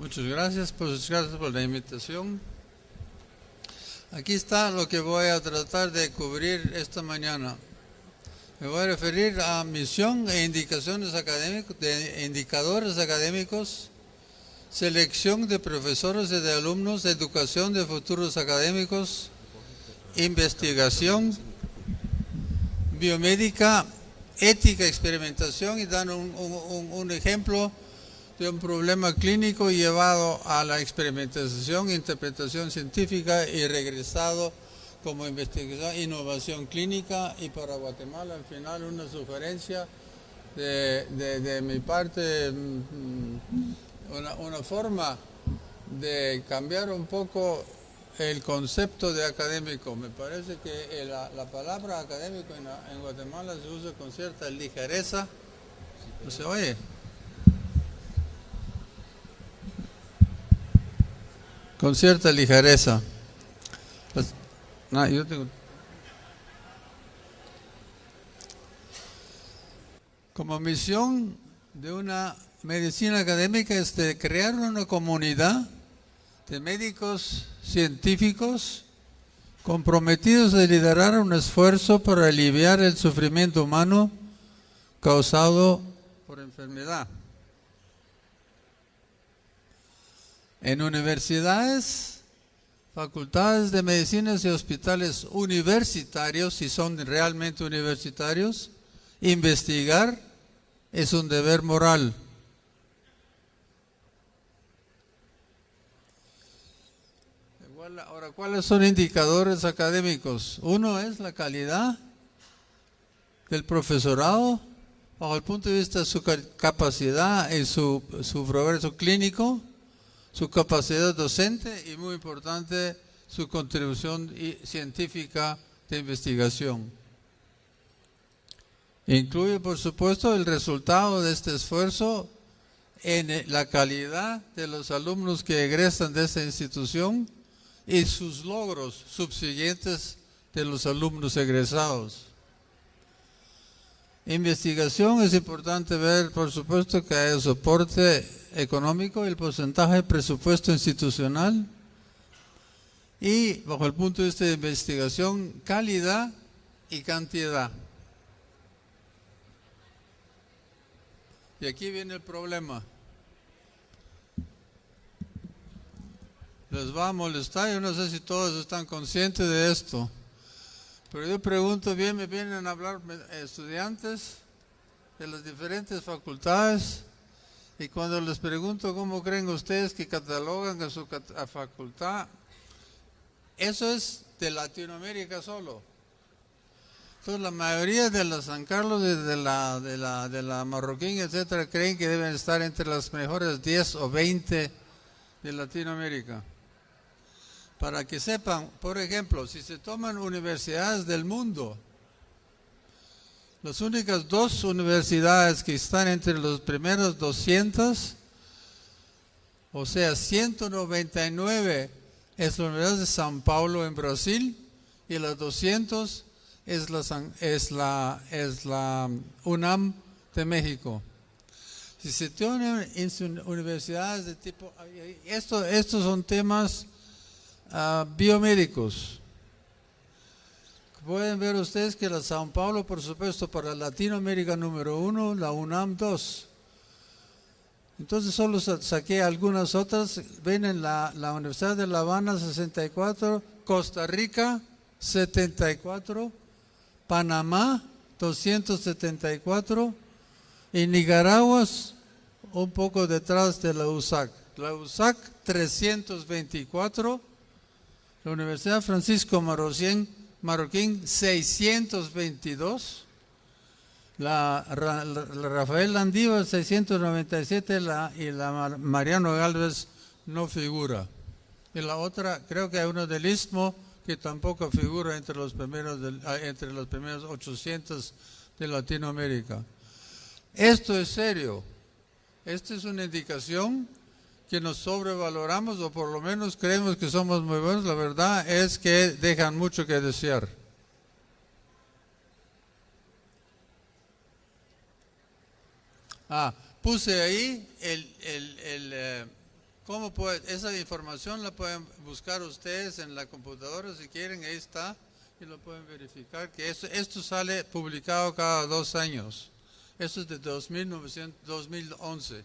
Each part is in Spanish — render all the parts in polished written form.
Muchas gracias por la invitación. Aquí está lo que voy a tratar de cubrir esta mañana. Me voy a referir a misión e indicaciones académicos, de indicadores académicos, selección de profesores y de alumnos, educación de futuros académicos, investigación, biomédica, ética, experimentación, y dan un ejemplo de un problema clínico llevado a la experimentación, interpretación científica y regresado como investigación, innovación clínica. Y para Guatemala, al final, una sugerencia de mi parte, una forma de cambiar un poco el concepto de académico. Me parece que la palabra académico en Guatemala se usa con cierta ligereza. ¿No se oye? Con cierta ligereza. Yo tengo... Como misión de una medicina académica es de crear una comunidad de médicos científicos comprometidos a liderar un esfuerzo para aliviar el sufrimiento humano causado por enfermedad. En universidades, facultades de medicinas y hospitales universitarios, si son realmente universitarios, investigar es un deber moral. Ahora, ¿cuáles son indicadores académicos? Uno es la calidad del profesorado bajo el punto de vista de su capacidad y su progreso clínico, su capacidad docente y, muy importante, su contribución científica de investigación. Incluye, por supuesto, el resultado de este esfuerzo en la calidad de los alumnos que egresan de esta institución y sus logros subsiguientes de los alumnos egresados. Investigación, es importante ver, por supuesto, que hay soporte económico, el porcentaje de presupuesto institucional, y bajo el punto de vista de investigación, calidad y cantidad. Y aquí viene el problema. Les va a molestar, yo no sé si todos están conscientes de esto, pero yo pregunto, me vienen a hablar estudiantes de las diferentes facultades, y cuando les pregunto cómo creen ustedes que catalogan a su facultad, eso es de Latinoamérica solo. Entonces la mayoría de la San Carlos, de la Marroquín, etcétera, creen que deben estar entre las mejores 10 o 20 de Latinoamérica. Para que sepan, por ejemplo, si se toman universidades del mundo, las únicas dos universidades que están entre los primeros 200, o sea, 199 es la Universidad de São Paulo en Brasil, y las 200 es la UNAM de México. Si se toman universidades de tipo... Estos son temas biomédicos. Pueden ver ustedes que la São Paulo, por supuesto, para Latinoamérica número 1, la UNAM 2. Entonces solo saqué algunas otras. Ven en la Universidad de La Habana 64, Costa Rica 74, Panamá 274 y Nicaragua un poco detrás de la USAC. La USAC 324, la Universidad Francisco Marroquín 622, la Rafael Landívar 697 y la Mariano Gálvez no figura. Y la otra, creo que hay uno del Istmo que tampoco figura entre los primeros 800 de Latinoamérica. Esto es serio. Esta es una indicación que nos sobrevaloramos, o por lo menos creemos que somos muy buenos. La verdad es que dejan mucho que desear. Puse ahí ¿Cómo puede? Esa información la pueden buscar ustedes en la computadora si quieren, ahí está, y lo pueden verificar, que esto sale publicado cada 2 años. Esto es de 2011.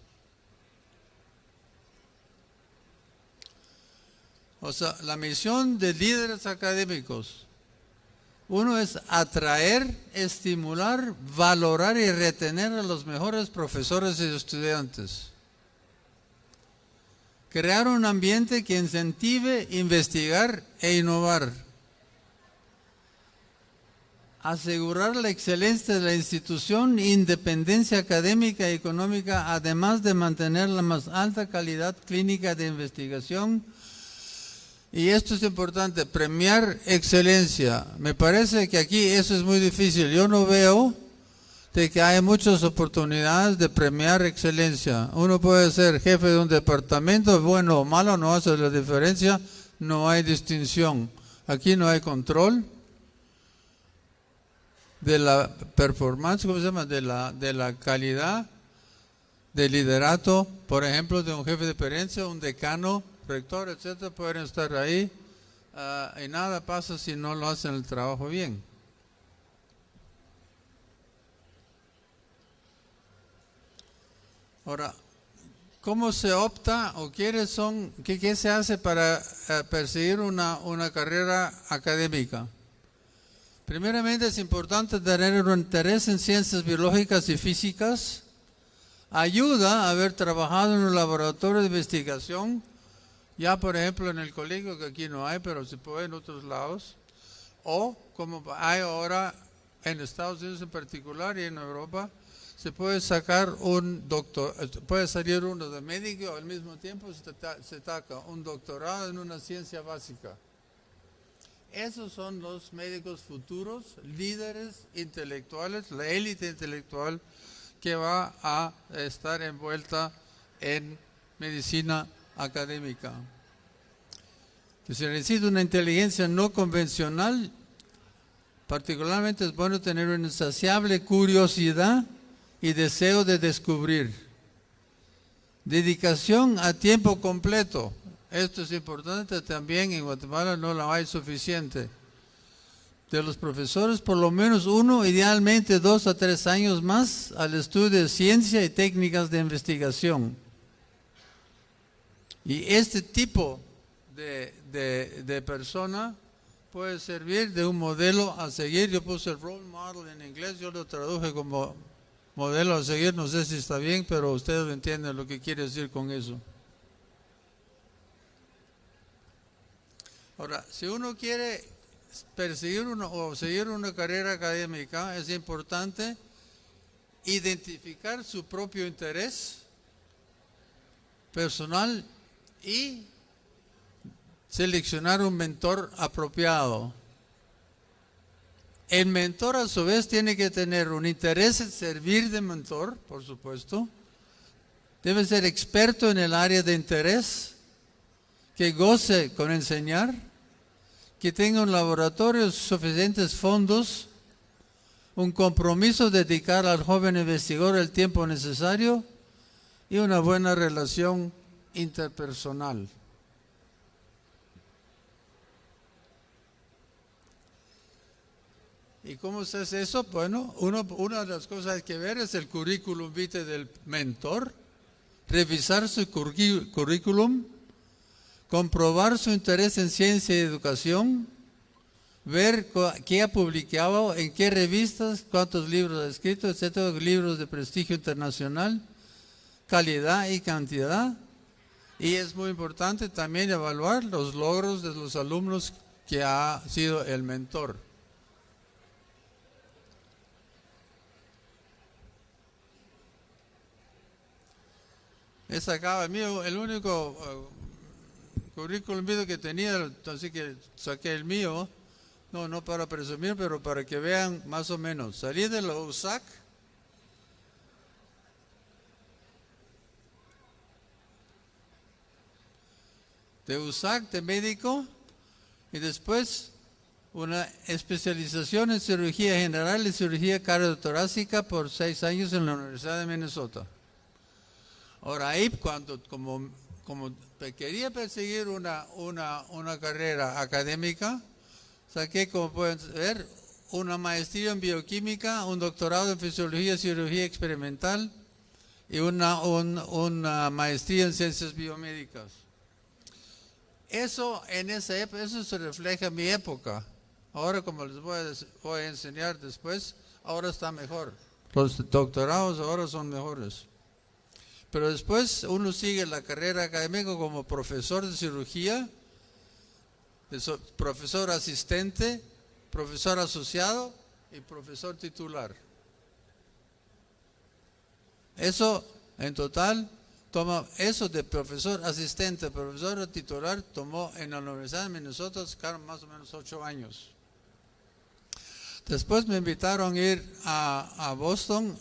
O sea, la misión de líderes académicos, uno es atraer, estimular, valorar y retener a los mejores profesores y estudiantes. Crear un ambiente que incentive investigar e innovar. Asegurar la excelencia de la institución, independencia académica y económica, además de mantener la más alta calidad clínica de investigación. Y esto es importante, premiar excelencia. Me parece que aquí eso es muy difícil. Yo no veo de que hay muchas oportunidades de premiar excelencia. Uno puede ser jefe de un departamento, bueno o malo, no hace la diferencia, no hay distinción. Aquí no hay control de la performance, ¿cómo se llama? De la calidad de liderato, por ejemplo, de un jefe de experiencia, un decano, rector, etcétera, pueden estar ahí y nada pasa si no lo hacen el trabajo bien. Ahora, ¿cómo se opta o qué se hace para perseguir una carrera académica? Primeramente es importante tener un interés en ciencias biológicas y físicas. Ayuda a haber trabajado en un laboratorio de investigación, ya por ejemplo en el colegio, que aquí no hay, pero se puede en otros lados, o como hay ahora en Estados Unidos en particular y en Europa, se puede sacar un doctor, puede salir uno de médico, al mismo tiempo se saca un doctorado en una ciencia básica. Esos son los médicos futuros, líderes intelectuales, la élite intelectual que va a estar envuelta en medicina académica. Se necesita una inteligencia no convencional, particularmente es bueno tener una insaciable curiosidad y deseo de descubrir. Dedicación a tiempo completo. Esto es importante también, en Guatemala no la hay suficiente. De los profesores, por lo menos uno, idealmente 2 a 3 años más al estudio de ciencia y técnicas de investigación. Y este tipo de persona puede servir de un modelo a seguir. Yo puse el role model en inglés, yo lo traduje como modelo a seguir, no sé si está bien, pero ustedes entienden lo que quiere decir con eso. Ahora, si uno quiere perseguir o seguir una carrera académica, es importante identificar su propio interés personal y seleccionar un mentor apropiado. El mentor a su vez tiene que tener un interés en servir de mentor, por supuesto. Debe ser experto en el área de interés, que goce con enseñar, que tenga un laboratorio, suficientes fondos, un compromiso de dedicar al joven investigador el tiempo necesario y una buena relación interpersonal. ¿Y cómo se hace eso? Bueno, una de las cosas que hay que ver es el currículum vitae del mentor, revisar su currículum, comprobar su interés en ciencia y educación, ver qué ha publicado, en qué revistas, cuántos libros ha escrito, etcétera, libros de prestigio internacional, calidad y cantidad. Y es muy importante también evaluar los logros de los alumnos que ha sido el mentor. Es acá el mío, el único currículum vitae que tenía, así que saqué el mío, no para presumir, pero para que vean más o menos. Salí de la USAC, de médico, y después una especialización en cirugía general y cirugía cardiotorácica por 6 años en la Universidad de Minnesota. Ahora ahí, como como quería perseguir una carrera académica, saqué, como pueden ver, una maestría en bioquímica, un doctorado en fisiología y cirugía experimental y una maestría en ciencias biomédicas. Eso en esa época, eso se refleja en mi época. Ahora, como les voy a enseñar después, ahora está mejor. Los doctorados ahora son mejores. Pero después uno sigue la carrera académica como profesor de cirugía, profesor asistente, profesor asociado y profesor titular. Eso en total eso de profesor asistente, profesor titular, tomó en la Universidad de Minnesota más o menos 8 años. Después me invitaron a ir a Boston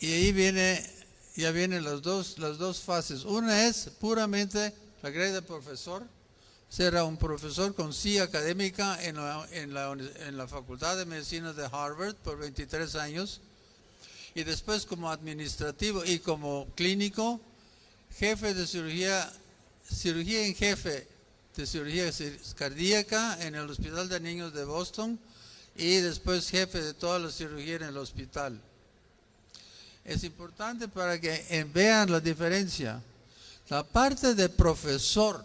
y ahí ya vienen las dos fases. Una es puramente la grade de profesor. Era un profesor con sí académica en la Facultad de Medicina de Harvard por 23 años. Y después como administrativo y como clínico, jefe de cirugía en jefe de cirugía cardíaca en el Hospital de Niños de Boston y después jefe de toda la cirugía en el hospital. Es importante para que vean la diferencia. La parte de profesor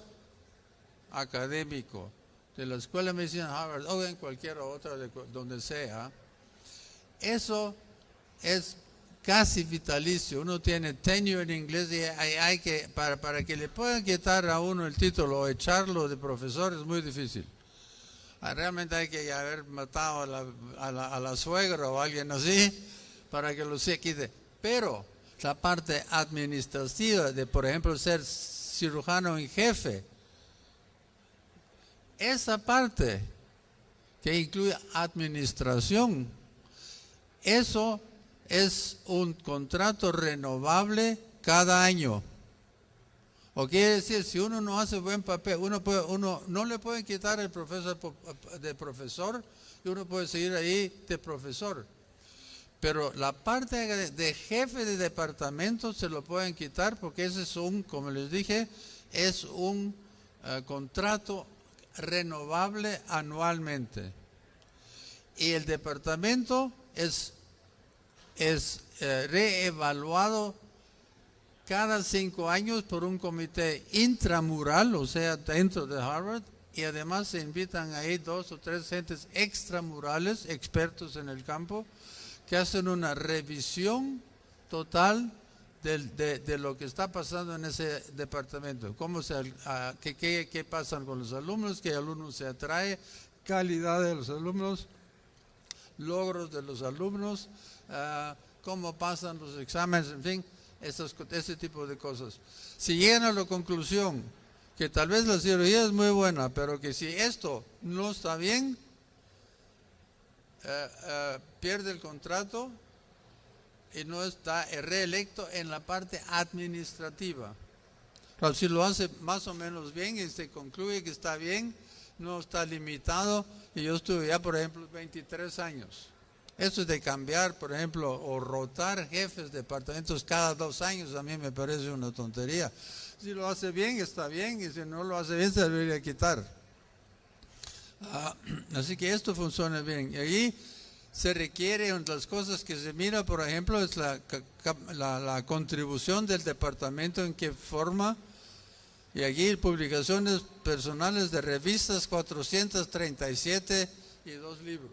académico de la Escuela de Medicina de Harvard o en cualquier otra donde sea, eso es casi vitalicio. Uno tiene tenure en inglés y hay que para que le puedan quitar a uno el título o echarlo de profesor es muy difícil. Realmente hay que haber matado a la suegra o alguien así para que lo se quite. Pero la parte administrativa de, por ejemplo, ser cirujano en jefe, esa parte que incluye administración, eso es un contrato renovable cada año. O quiere decir, si uno no hace buen papel, uno no le pueden quitar el profesor de profesor y uno puede seguir ahí de profesor. Pero la parte de jefe de departamento se lo pueden quitar porque ese es como les dije, es un contrato renovable anualmente. Y el departamento es reevaluado cada 5 años por un comité intramural, o sea, dentro de Harvard, y además se invitan ahí 2 o 3 gentes extramurales, expertos en el campo, que hacen una revisión total de lo que está pasando en ese departamento, qué pasan con los alumnos, qué alumnos se atrae, calidad de los alumnos, logros de los alumnos, cómo pasan los exámenes, en fin, ese tipo de cosas. Si llegan a la conclusión que tal vez la cirugía es muy buena, pero que si esto no está bien, pierde el contrato y no está reelecto en la parte administrativa. Pero si lo hace más o menos bien y se concluye que está bien, no está limitado, y yo estuve ya, por ejemplo, 23 años. Eso de cambiar, por ejemplo, o rotar jefes de departamentos cada 2 años, a mí me parece una tontería. Si lo hace bien, está bien, y si no lo hace bien, se debería quitar. Así que esto funciona bien. Y ahí se requiere, una de las cosas que se mira, por ejemplo, es la contribución del departamento, en qué forma. Y aquí publicaciones personales de revistas, 437 y 2 libros.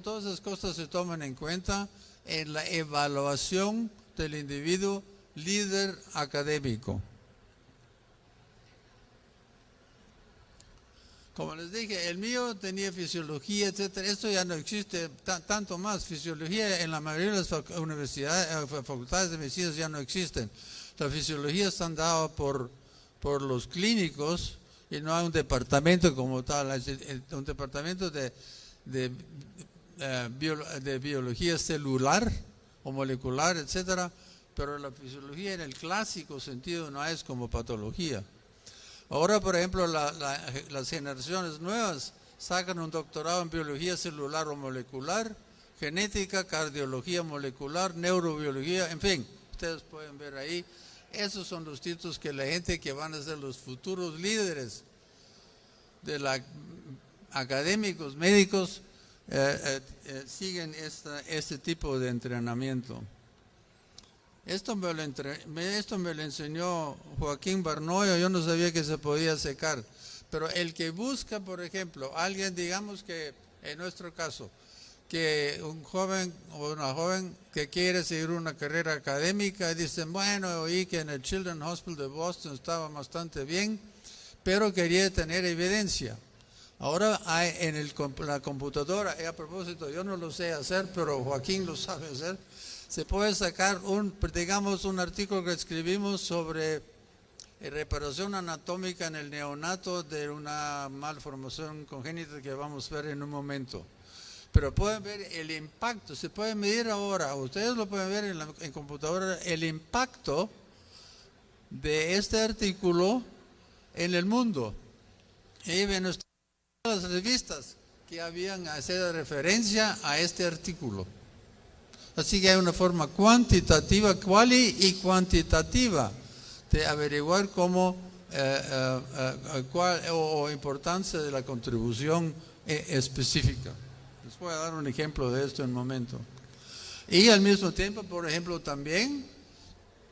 Todas esas cosas se toman en cuenta en la evaluación del individuo líder académico. Como les dije, el mío tenía fisiología, etcétera. Esto ya no existe tanto más. Fisiología en la mayoría de las universidades, facultades de medicina ya no existen. La fisiología está dada por los clínicos y no hay un departamento como tal, un departamento de biología celular o molecular, etcétera. Pero la fisiología en el clásico sentido no es como patología. Ahora, por ejemplo, las generaciones nuevas sacan un doctorado en biología celular o molecular, genética, cardiología molecular, neurobiología, en fin, ustedes pueden ver ahí. Esos son los títulos que la gente que van a ser los futuros líderes de la académicos, médicos, siguen este tipo de entrenamiento. Esto me lo enseñó Joaquín Barnoyo. Yo no sabía que se podía secar. Pero el que busca, por ejemplo, alguien, digamos que en nuestro caso, que un joven o una joven que quiere seguir una carrera académica, dicen, bueno, oí que en el Children's Hospital de Boston estaba bastante bien, pero quería tener evidencia. Ahora hay en la computadora, y a propósito, yo no lo sé hacer, pero Joaquín lo sabe hacer, se puede sacar un artículo que escribimos sobre reparación anatómica en el neonato de una malformación congénita que vamos a ver en un momento. Pero pueden ver el impacto, se puede medir ahora, ustedes lo pueden ver en computadora, el impacto de este artículo en el mundo. Y ven ustedes las revistas que habían hecho referencia a este artículo. Así que hay una forma cuantitativa, quali y cuantitativa, de averiguar cómo o importancia de la contribución específica. Les voy a dar un ejemplo de esto en un momento. Y al mismo tiempo, por ejemplo, también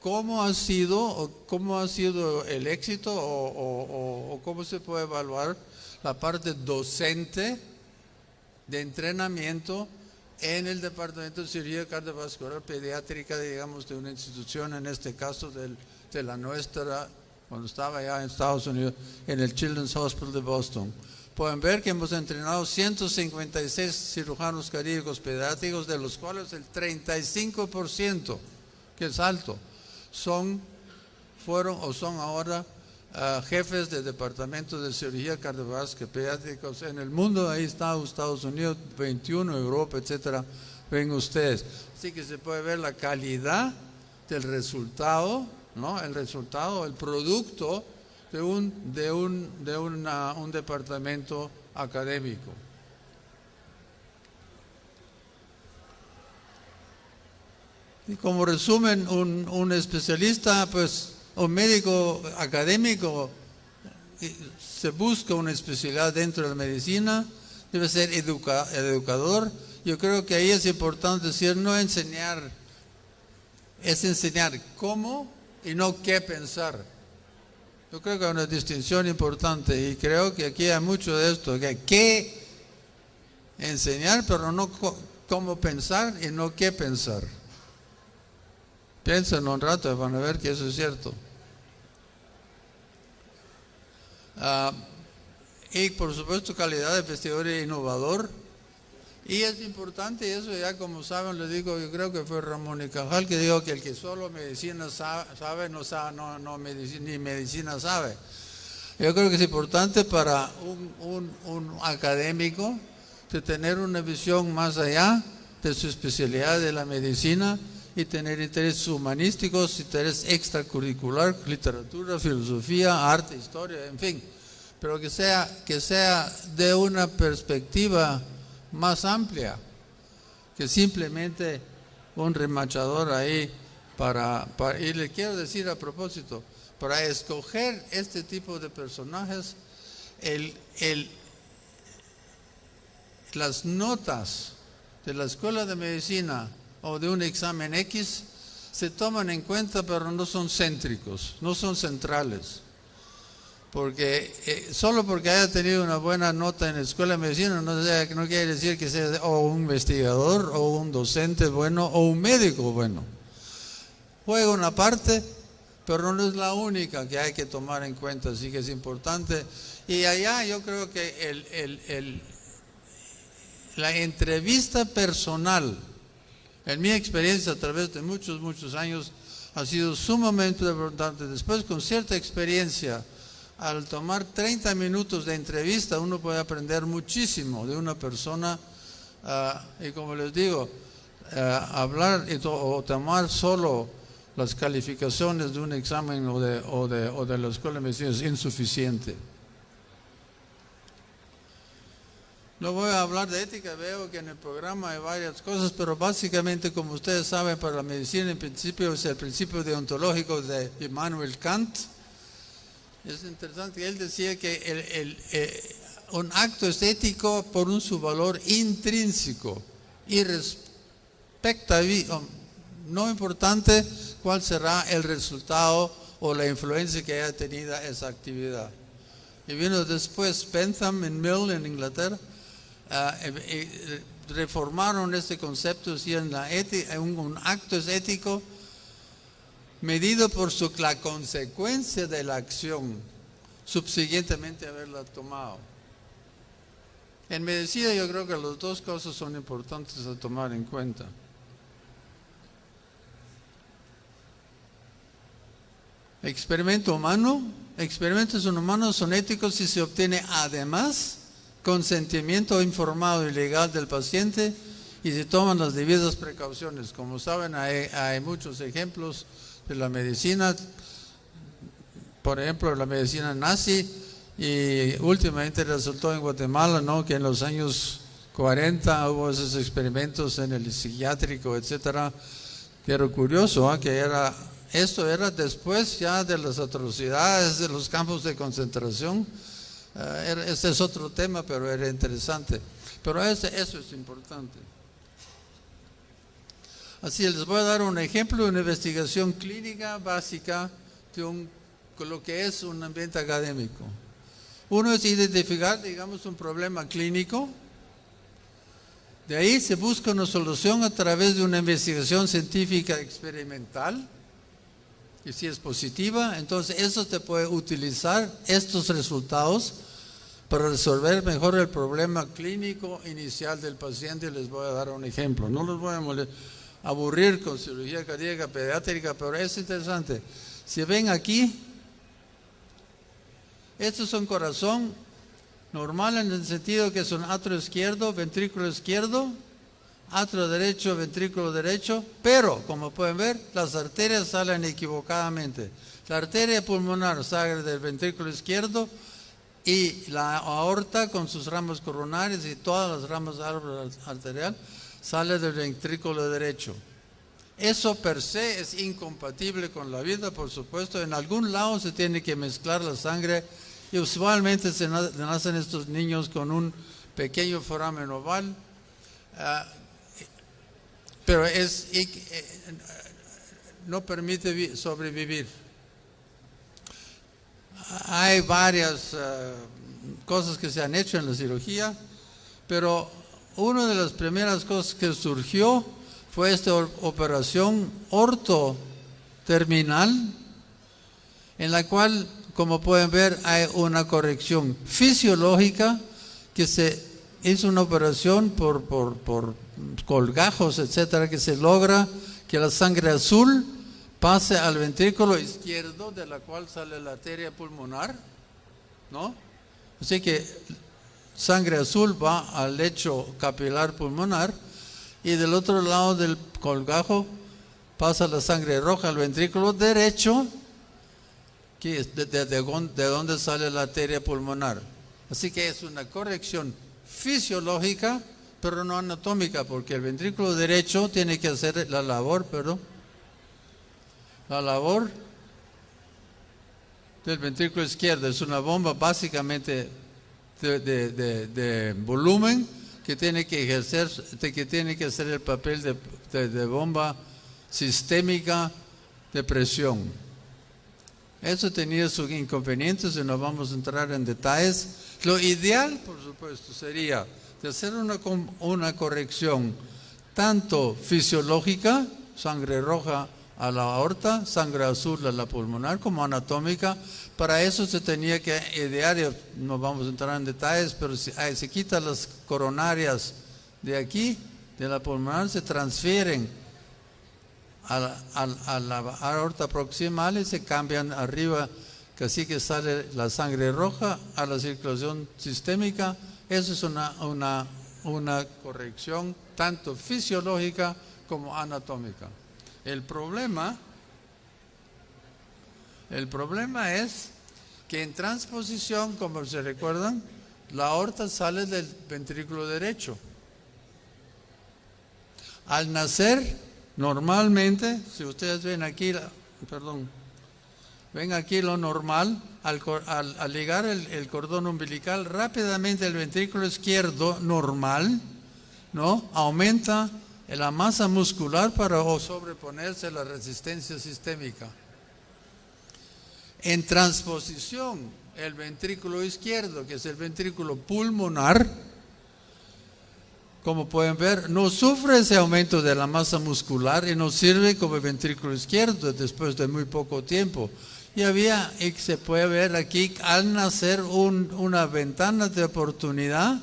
cómo ha sido el éxito o cómo se puede evaluar la parte docente de entrenamiento en el Departamento de Cirugía Cardiovascular Pediátrica, digamos, de una institución, en este caso de la nuestra, cuando estaba ya en Estados Unidos, en el Children's Hospital de Boston. Pueden ver que hemos entrenado 156 cirujanos cardíacos pediátricos, de los cuales el 35%, que es alto, fueron o son ahora jefes de departamentos de cirugía cardiovascular pediátricos en el mundo. Ahí está Estados Unidos, 21, Europa, etcétera. Ven ustedes. Así que se puede ver la calidad del resultado, ¿no? El resultado, el producto de un departamento académico. Y como resumen, un especialista, pues, un médico académico, se busca una especialidad dentro de la medicina, debe ser educador. Yo creo que ahí es importante decir, no enseñar, es enseñar cómo y no qué pensar. Yo creo que hay una distinción importante y creo que aquí hay mucho de esto, que hay que enseñar, pero no cómo pensar y no qué pensar. Piensen un rato y van a ver que eso es cierto. Y por supuesto calidad de investigador e innovador. Y es importante, y eso ya como saben, les digo, yo creo que fue Ramón y Cajal que dijo que el que solo medicina sabe, ni medicina sabe. Yo creo que es importante para un académico de tener una visión más allá de su especialidad de la medicina y tener intereses humanísticos, interés extracurricular, literatura, filosofía, arte, historia, en fin, pero que sea de una perspectiva más amplia que simplemente un remachador ahí y le quiero decir a propósito, para escoger este tipo de personajes, las notas de la escuela de medicina o de un examen X se toman en cuenta, pero no son céntricos, no son centrales. Porque solo porque haya tenido una buena nota en la escuela de medicina no quiere decir que sea o un investigador o un docente bueno o un médico bueno. Juega una parte, pero no es la única que hay que tomar en cuenta, así que es importante. Y allá yo creo que la entrevista personal, en mi experiencia a través de muchos años, ha sido sumamente importante. Después, con cierta experiencia, al tomar 30 minutos de entrevista, uno puede aprender muchísimo de una persona y como les digo, hablar o tomar solo las calificaciones de un examen o de la escuela de medicina es insuficiente. No voy a hablar de ética, veo que en el programa hay varias cosas, pero básicamente, como ustedes saben, para la medicina en principio es el principio deontológico de Immanuel Kant. Es interesante, él decía que un acto es ético por su valor intrínseco y respecta, no importante cuál será el resultado o la influencia que haya tenido esa actividad. Y vino después Bentham y Mill en Inglaterra, reformaron este concepto, decían un acto es ético medido por la consecuencia de la acción subsiguientemente haberla tomado. En medicina yo creo que las dos cosas son importantes a tomar en cuenta. Experimentos humanos son éticos si se obtiene además consentimiento informado y legal del paciente y se toman las debidas precauciones. Como saben, hay muchos ejemplos de la medicina, por ejemplo, la medicina nazi, y últimamente resultó en Guatemala, ¿no?, que en los años 40 hubo esos experimentos en el psiquiátrico, etcétera, que era curioso, que esto era después ya de las atrocidades de los campos de concentración. Este es otro tema, pero era interesante. Pero eso es importante. Así les voy a dar un ejemplo de una investigación clínica básica de lo que es un ambiente académico. Uno es identificar, digamos, un problema clínico. De ahí se busca una solución a través de una investigación científica experimental. Y si es positiva, entonces eso te puede utilizar estos resultados para resolver mejor el problema clínico inicial del paciente. Les voy a dar un ejemplo. No los voy a aburrir con cirugía cardíaca pediátrica, pero es interesante. Si ven aquí, estos son corazón normal en el sentido que son atrio izquierdo, ventrículo izquierdo, atrio derecho, ventrículo derecho, pero como pueden ver, las arterias salen equivocadamente. La arteria pulmonar sale del ventrículo izquierdo y la aorta con sus ramas coronarias y todas las ramas del árbol arterial sale del ventrículo derecho. Eso per se es incompatible con la vida, por supuesto. En algún lado se tiene que mezclar la sangre y usualmente se nacen estos niños con un pequeño foramen oval. Pero no permite sobrevivir. Hay varias cosas que se han hecho en la cirugía, pero una de las primeras cosas que surgió fue esta operación ortoterminal, en la cual, como pueden ver, hay una corrección fisiológica que se hizo una operación por colgajos, etcétera, que se logra que la sangre azul pase al ventrículo izquierdo, de la cual sale la arteria pulmonar, ¿no? Así que sangre azul va al lecho capilar pulmonar y del otro lado del colgajo pasa la sangre roja al ventrículo derecho, que es de donde sale la arteria pulmonar. Así que es una corrección fisiológica, pero no anatómica, porque el ventrículo derecho tiene que hacer la labor del ventrículo izquierdo. Es una bomba básicamente de volumen que tiene que hacer el papel de bomba sistémica de presión. Eso tenía sus inconvenientes y no vamos a entrar en detalles. Lo ideal, por supuesto, sería de hacer una corrección tanto fisiológica, sangre roja a la aorta, sangre azul a la pulmonar, como anatómica. Para eso se tenía que idear, no vamos a entrar en detalles, pero se quitan las coronarias de aquí, de la pulmonar, se transfieren a la aorta proximal y se cambian arriba, que así que sale la sangre roja a la circulación sistémica. Eso es una corrección tanto fisiológica como anatómica. El problema es que en transposición, como se recuerdan, La aorta sale del ventrículo derecho. Al nacer, normalmente, si ustedes ven aquí, ven aquí lo normal, al ligar el cordón umbilical, rápidamente el ventrículo izquierdo normal, ¿no?, aumenta la masa muscular para sobreponerse a la resistencia sistémica. En transposición, el ventrículo izquierdo, que es el ventrículo pulmonar, como pueden ver, no sufre ese aumento de la masa muscular y no sirve como el ventrículo izquierdo después de muy poco tiempo. Y se puede ver aquí al nacer una ventana de oportunidad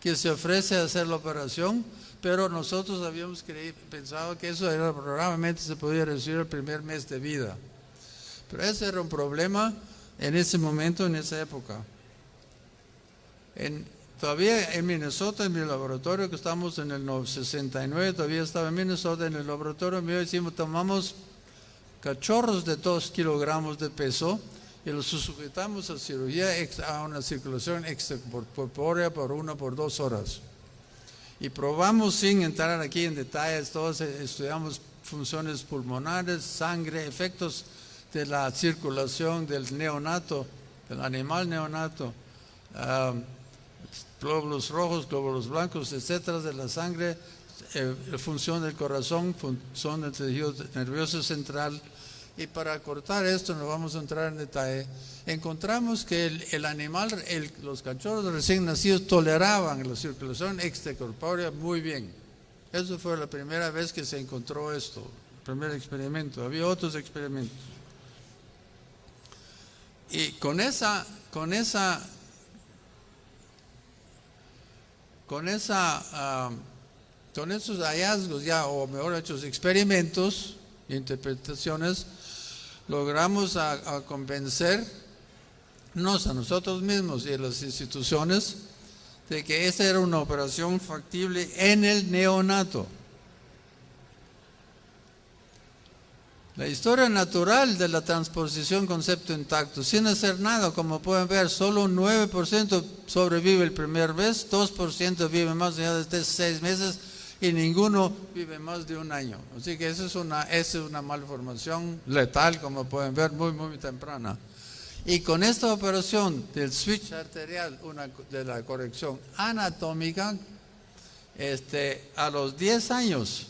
que se ofrece a hacer la operación, pero nosotros habíamos pensado que eso probablemente se podía recibir el primer mes de vida. Pero ese era un problema en ese momento, en esa época. Todavía en Minnesota, en mi laboratorio, que estamos en el 69, todavía estaba en Minnesota, en el laboratorio mío, tomamos cachorros de 2 kilogramos de peso y los sujetamos a cirugía, a una circulación extracorpórea por 2 horas. Y probamos, sin entrar aquí en detalles, todos estudiamos funciones pulmonares, sangre, efectos de la circulación del neonato, del animal neonato, glóbulos rojos, glóbulos blancos, etcétera, de la sangre, función del corazón, función del tejido nervioso central. Y para cortar esto, no vamos a entrar en detalle, encontramos que el animal, los cachorros recién nacidos toleraban la circulación extracorpórea muy bien. Eso fue la primera vez que se encontró esto, el primer experimento. Había otros experimentos. Y con esos hallazgos ya, o mejor dicho, experimentos, interpretaciones, logramos a convencernos a nosotros mismos y a las instituciones de que esa era una operación factible en el neonato. La historia natural de la transposición concepto intacto, sin hacer nada, como pueden ver, solo un 9% sobrevive el primer mes, 2% vive más allá de 6 meses y ninguno vive más de 1 año. Así que esa es una malformación letal, como pueden ver, muy, muy temprana. Y con esta operación del switch arterial, de la corrección anatómica, a los 10 años,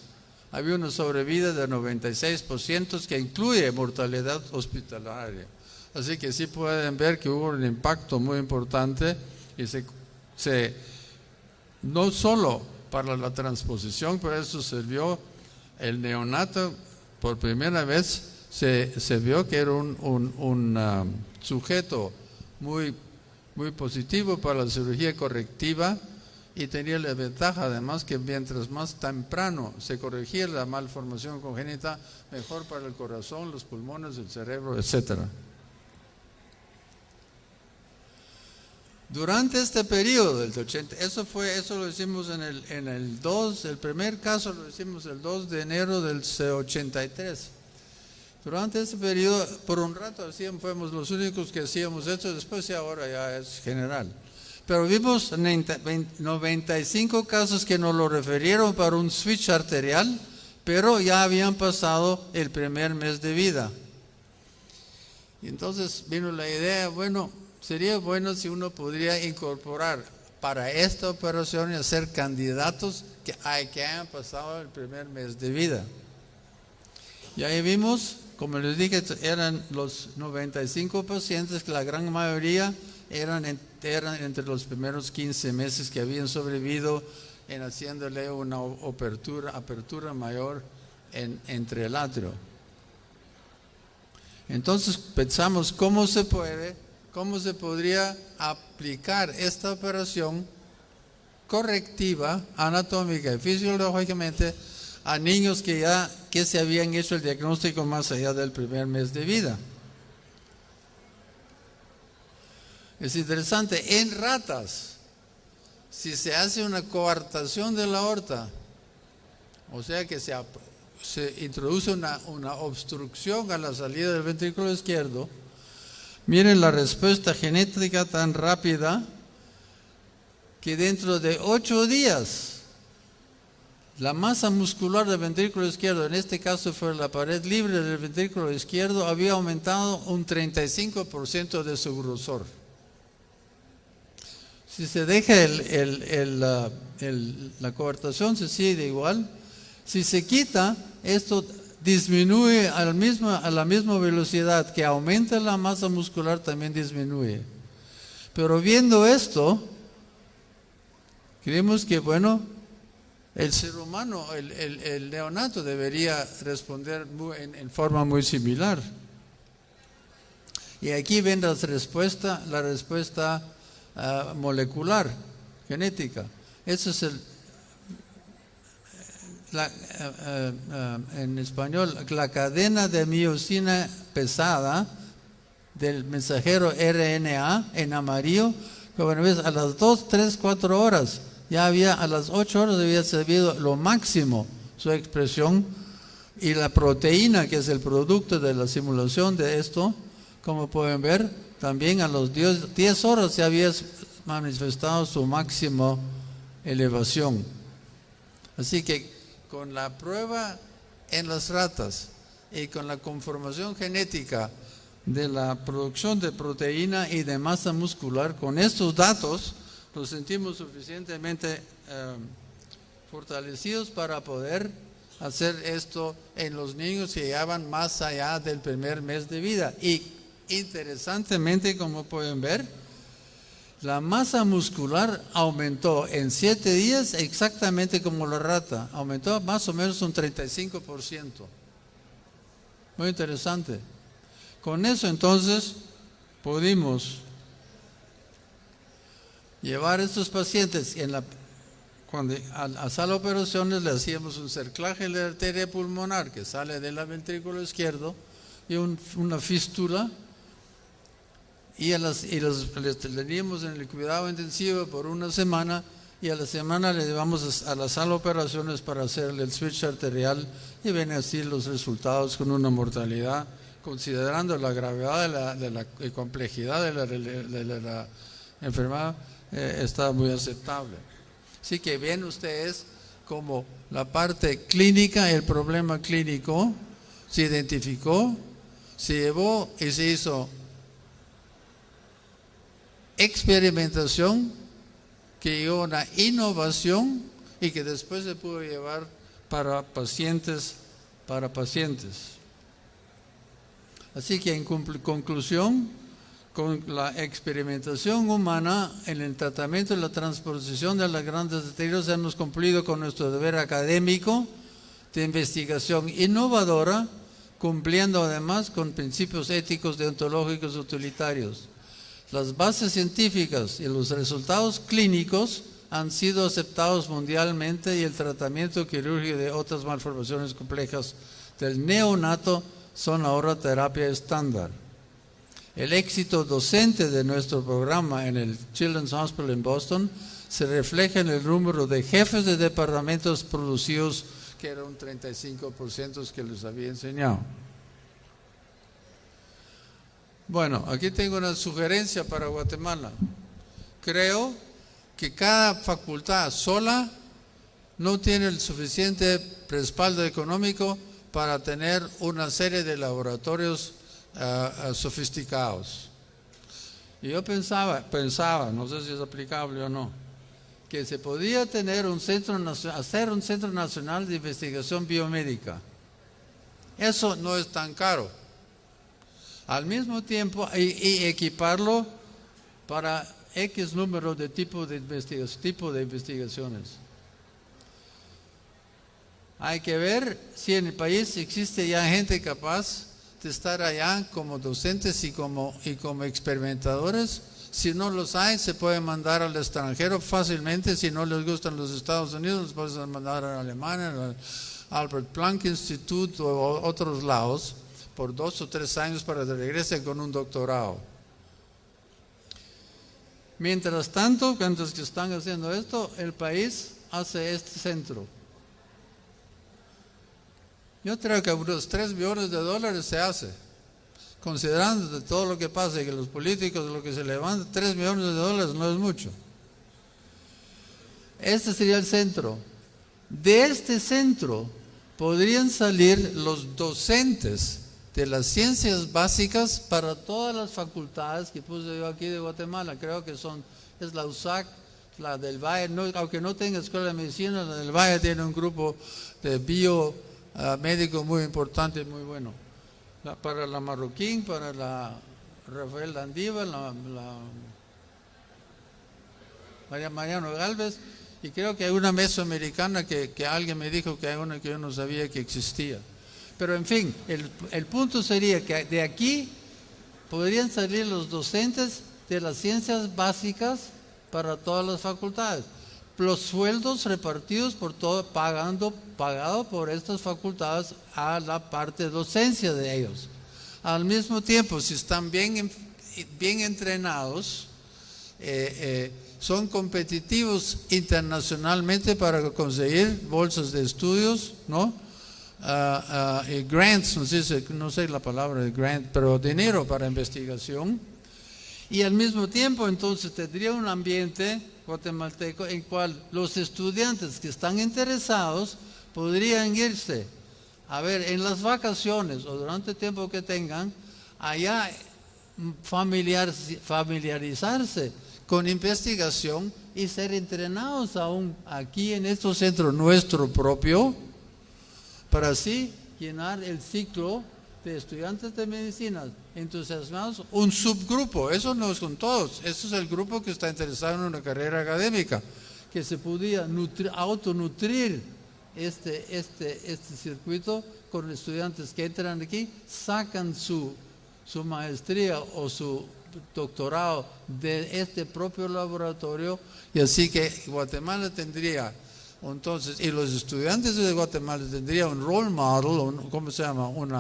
había una sobrevida de 96%, que incluye mortalidad hospitalaria. Así que sí pueden ver que hubo un impacto muy importante y no solo para la transposición, pero eso sirvió el neonato. Por primera vez se vio que era un sujeto muy, muy positivo para la cirugía correctiva. Y tenía la ventaja además que mientras más temprano se corregía la malformación congénita, mejor para el corazón, los pulmones, el cerebro, etc. Durante este periodo del 80, eso lo hicimos el primer caso lo hicimos el 2 de enero del 83. Durante este periodo, por un rato fuimos los únicos que hacíamos esto, después y ahora ya es general. Pero vimos 95 casos que nos lo refirieron para un switch arterial, pero ya habían pasado el primer mes de vida. Y entonces vino la idea, sería bueno si uno podría incorporar para esta operación y hacer candidatos que hayan pasado el primer mes de vida. Y ahí vimos, como les dije, eran los 95 pacientes, que la gran mayoría eran entre los primeros 15 meses que habían sobrevivido, en haciéndole una apertura mayor entre el atrio. Entonces pensamos cómo se podría aplicar esta operación correctiva, anatómica y fisiológicamente, a niños que se habían hecho el diagnóstico más allá del primer mes de vida. Es interesante, en ratas, si se hace una coartación de la aorta, o sea que se introduce una obstrucción a la salida del ventrículo izquierdo, miren la respuesta genética tan rápida que dentro de 8 días la masa muscular del ventrículo izquierdo, en este caso fue la pared libre del ventrículo izquierdo, había aumentado un 35% de su grosor. Si se deja la coartación, se sigue igual. Si se quita, esto disminuye a la misma velocidad que aumenta la masa muscular, también disminuye. Pero viendo esto, creemos que, bueno, el ser humano, el neonato debería responder en forma muy similar. Y aquí ven la respuesta molecular, genética. Eso es en español, la cadena de miosina pesada del mensajero RNA en amarillo, que bueno, ves, a las 2, 3, 4 horas, ya había, a las 8 horas había servido lo máximo su expresión, y la proteína, que es el producto de la simulación de esto, como pueden ver, también a los 10 horas se había manifestado su máximo elevación. Así que con la prueba en las ratas y con la conformación genética de la producción de proteína y de masa muscular, con estos datos nos sentimos suficientemente fortalecidos para poder hacer esto en los niños que llegaban más allá del primer mes de vida. Y interesantemente, como pueden ver, la masa muscular aumentó en 7 días exactamente como la rata, aumentó más o menos un 35%. Muy interesante. Con eso entonces pudimos llevar a estos pacientes cuando a sala de operaciones le hacíamos un cerclaje de la arteria pulmonar que sale del ventrículo izquierdo y una fístula, y les teníamos en el cuidado intensivo por una semana, y a la semana le llevamos a la sala de operaciones para hacerle el switch arterial, y ven así los resultados con una mortalidad, considerando la gravedad de la complejidad de la enfermedad, está muy aceptable. Así que ven ustedes como la parte clínica, el problema clínico, se identificó, se llevó y se hizo experimentación, que llevó una innovación y que después se pudo llevar para pacientes. Así que en conclusión, con la experimentación humana en el tratamiento y la transposición de las grandes arterias hemos cumplido con nuestro deber académico de investigación innovadora, cumpliendo además con principios éticos, deontológicos, utilitarios. Las bases científicas y los resultados clínicos han sido aceptados mundialmente, y el tratamiento quirúrgico de otras malformaciones complejas del neonato son ahora terapia estándar. El éxito docente de nuestro programa en el Children's Hospital en Boston se refleja en el número de jefes de departamentos producidos, que era un 35% que les había enseñado. Bueno, aquí tengo una sugerencia para Guatemala. Creo que cada facultad sola no tiene el suficiente respaldo económico para tener una serie de laboratorios sofisticados. Y yo pensaba, no sé si es aplicable o no, que se podía tener hacer un centro nacional de investigación biomédica. Eso no es tan caro. Al mismo tiempo, y equiparlo para X número de tipo de investigaciones. Hay que ver si en el país existe ya gente capaz de estar allá como docentes y como experimentadores. Si no los hay, se puede mandar al extranjero fácilmente. Si no les gustan los Estados Unidos, los pueden mandar a Alemania, al Albert Planck Institute o otros lados, por 2 o 3 años para que regresen con un doctorado. Mientras tanto, mientras que están haciendo esto, el país hace este centro. Yo creo que unos $3 millones se hace. Considerando de todo lo que pasa y que los políticos, lo que se levanta, $3 millones no es mucho. Este sería el centro. De este centro podrían salir los docentes de las ciencias básicas para todas las facultades que puse yo aquí de Guatemala. Creo que es la USAC, la del Valle, aunque no tenga escuela de medicina, la del Valle tiene un grupo de biomédico muy importante y muy bueno. Para la Marroquín, para la Rafael Landívar, Mariano Galvez, y creo que hay una mesoamericana que alguien me dijo que hay una que yo no sabía que existía. Pero en fin, el punto sería que de aquí podrían salir los docentes de las ciencias básicas para todas las facultades. Los sueldos repartidos por todo, pagado por estas facultades a la parte de docencia de ellos. Al mismo tiempo, si están bien entrenados, son competitivos internacionalmente para conseguir bolsas de estudios, ¿no? Y grants, no sé la palabra de grant, pero dinero para investigación. Y al mismo tiempo, entonces, tendría un ambiente guatemalteco en cual los estudiantes que están interesados podrían irse a ver en las vacaciones o durante el tiempo que tengan, allá familiarizarse con investigación y ser entrenados aún aquí en este centro nuestro propio, para así llenar el ciclo de estudiantes de medicina entusiasmados, un subgrupo. Eso no es con todos, eso es el grupo que está interesado en una carrera académica, que se podía autonutrir este circuito con estudiantes que entran aquí, sacan su maestría o su doctorado de este propio laboratorio, y así que Guatemala tendría entonces, y los estudiantes de Guatemala tendrían un role model, ¿cómo se llama? Un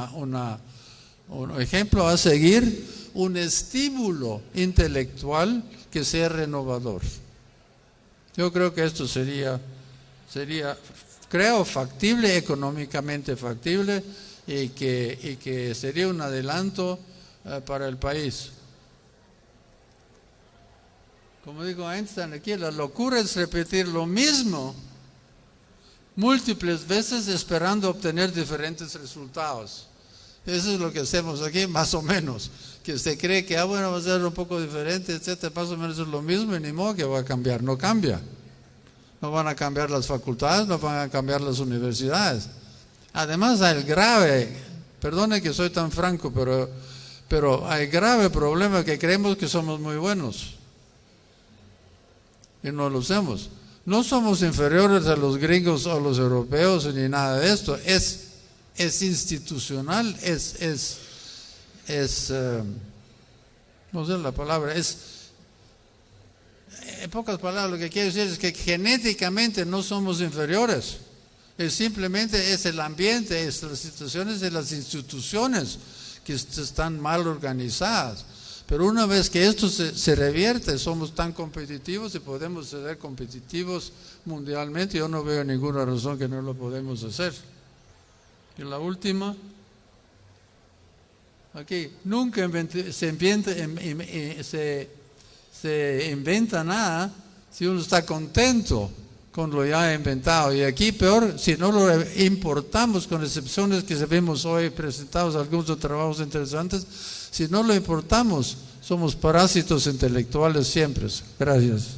ejemplo a seguir, un estímulo intelectual que sea renovador. Yo creo que esto sería creo factible, económicamente factible, y que sería un adelanto para el país. Como digo Einstein aquí, la locura es repetir lo mismo múltiples veces esperando obtener diferentes resultados. Eso es lo que hacemos aquí, más o menos. Que usted cree que, bueno, va a ser un poco diferente, etcétera, más o menos es lo mismo y ni modo que va a cambiar. No cambia. No van a cambiar las facultades, no van a cambiar las universidades. Además, hay el grave, perdone que soy tan franco, pero hay grave problema que creemos que somos muy buenos. Y no lo hacemos. No somos inferiores a los gringos o a los europeos ni nada de esto. Es institucional, no sé la palabra, en pocas palabras lo que quiero decir es que genéticamente no somos inferiores. Simplemente es el ambiente, es las situaciones de las instituciones que están mal organizadas. Pero una vez que esto se revierte, somos tan competitivos y podemos ser competitivos mundialmente. Yo no veo ninguna razón que no lo podemos hacer. Y la última, aquí, nunca se inventa nada si uno está contento con lo ya inventado. Y aquí peor, si no lo importamos, con excepciones que vemos hoy presentados algunos trabajos interesantes, si no lo importamos, somos parásitos intelectuales siempre. Gracias.